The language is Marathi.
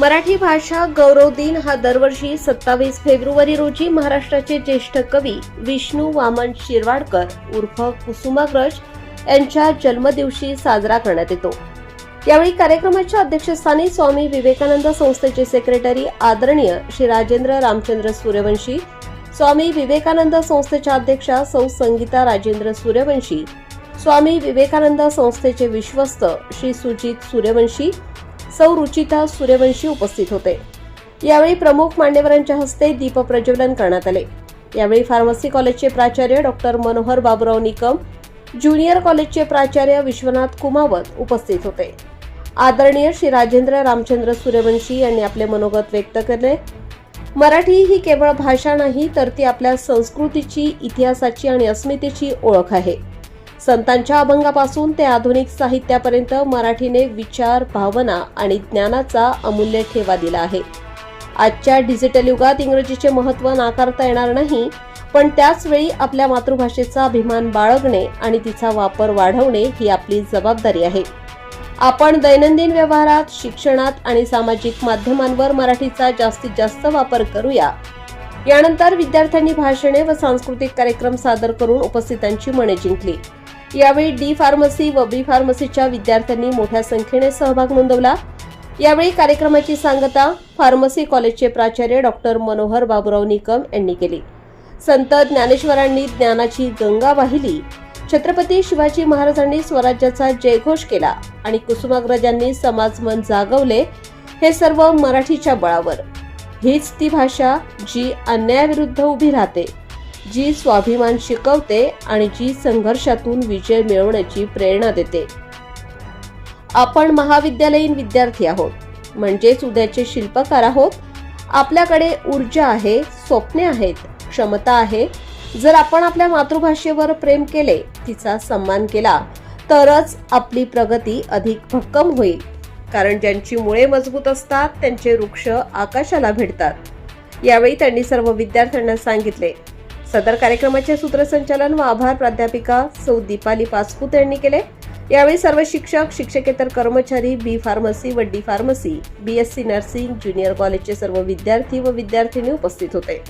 मराठी भाषा गौरव दिन हा दरवर्षी 27 फेब्रुवारी रोजी महाराष्ट्राचे ज्येष्ठ कवी विष्णू वामन शिरवाडकर उर्फ कुसुमाग्रज यांच्या जन्मदिवशी साजरा करण्यात येतो। यावेळी कार्यक्रमाच्या अध्यक्षस्थानी स्वामी विवेकानंद संस्थेचे सेक्रेटरी आदरणीय श्री राजेंद्र रामचंद्र सूर्यवंशी, स्वामी विवेकानंद संस्थेच्या अध्यक्षा सौ संगीता राजेंद्र सूर्यवंशी, स्वामी विवेकानंद संस्थेचे विश्वस्त श्री सुजित सूर्यवंशी, सौ रुचिता सूर्यवंशी उपस्थित होते। यावेळी प्रमुख मान्यवरांच्या हस्ते दीप प्रज्वलन करण्यात आले। यावेळी फार्मसी कॉलेजचे प्राचार्य डॉक्टर मनोहर बाबूराव निकम, ज्युनियर कॉलेजचे प्राचार्य विश्वनाथ कुमावत उपस्थित होते। आदरणीय श्री राजेंद्र रामचंद्र सूर्यवंशी यांनी आपले मनोगत व्यक्त केले। मराठी ही केवळ भाषा नाही, तर ती आपल्या संस्कृतीची, इतिहासाची आणि अस्मितेची ओळख आहे। संतांच्या अभंगापासून ते आधुनिक साहित्यापर्यंत मराठीने विचार, भावना आणि ज्ञानाचा अमूल्य ठेवा दिला आहे। आजच्या डिजिटल युगात इंग्रजीचे महत्त्व नाकारता येणार नाही, पण त्याच वेळी आपल्या मातृभाषेचा अभिमान बाळगणे आणि तिचा वापर वाढवणे ही आपली जबाबदारी आहे। आपण दैनंदिन व्यवहारात, शिक्षणात आणि सामाजिक माध्यमांवर मराठीचा जास्तीत जास्त वापर करूया। यानंतर विद्यार्थ्यांनी भाषणे व सांस्कृतिक कार्यक्रम सादर करून उपस्थितांची मने जिंकली। यावेळी डी फार्मसी व बी फार्मसीच्या विद्यार्थ्यांनी मोठ्या संख्येने सहभाग नोंदवला। यावेळी कार्यक्रमाची सांगता फार्मसी कॉलेजचे प्राचार्य डॉक्टर मनोहर बाबूराव निकम यांनी केली। संत ज्ञानेश्वरांनी ज्ञानाची गंगा वाहिली, छत्रपती शिवाजी महाराजांनी स्वराज्याचा जयघोष केला आणि कुसुमाग्रजांनी समाजमन जागवले, हे सर्व मराठीच्या बळावर। हीच ती भाषा जी अन्यायाविरुद्ध उभी राहते, जी स्वाभिमान शिकवते आणि जी संघर्षातून विजय मिळवण्याची प्रेरणा देते। आपण महाविद्यालयीन विद्यार्थी आहोत, म्हणजेच उद्याचे शिल्पकार आहोत। आपल्याकडे ऊर्जा आहे, स्वप्ने आहेत, क्षमता आहे। जर आपण आपल्या मातृभाषेवर प्रेम केले, तिचा सन्मान केला, तरच आपली प्रगती अधिक भक्कम होईल। कारण ज्यांची मुळे मजबूत असतात, त्यांचे वृक्ष आकाशाला भिडतात। यावेळी त्यांनी सर्व विद्यार्थ्यांना सांगितले। सदर कार्यक्रमाचे सूत्रसंचालन व आभार प्राध्यापिका सौ दीपाली पाचपुते यांनी केले। यावेळी सर्व शिक्षक, शिक्षकेतर कर्मचारी, बी फार्मसी व D pharmacy, BSc nursing, junior कॉलेजचे सर्व विद्यार्थी व विद्यार्थिनी उपस्थित होते।